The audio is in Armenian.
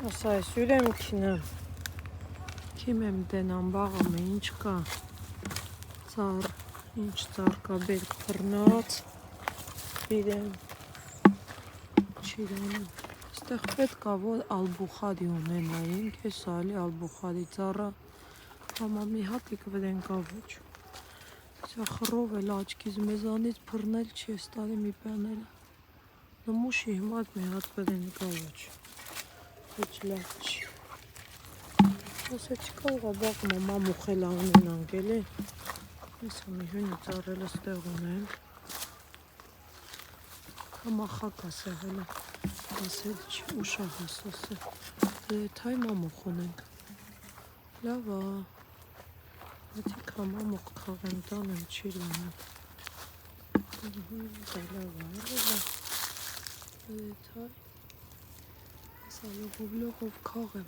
Ասա այս յուրեմ քինեմ։ Քիմ եմ դենամ բաղամ է ինչ կա։ Ծառ, ինչ ծառ կա բերք բռնած։ Իրեմ չիրանում։ Ստեղ պետք է որ ալբուխադի ունենային, քեզ ալի ալբուխադի ծառը։ Համա մի հատիկ վրեն կա ոչ։ Սա խռով էլ աչքիզ մեզանից բռնել չի ես տարի մի բաները։ Նմուշի հիմա մի հատ վրեն կա ոչ։ Ոչ լավ չի։ Ասա չկարողա բաղում մամուխել ունենանք էլի։ Ես ամի հյունի ծառելը ստեղ ունեն։ Համախակ ասեղել է։ Ասել չի ուշահ ասասը։ Թայ մամուխ ունենք։ Լավ ա։ Հատիկ համամուխ կաղեմ տանեմ չի լանեմ։ Դա լավ ա, լավ ա։ Թայ։ Ասա լողով կաղեմ։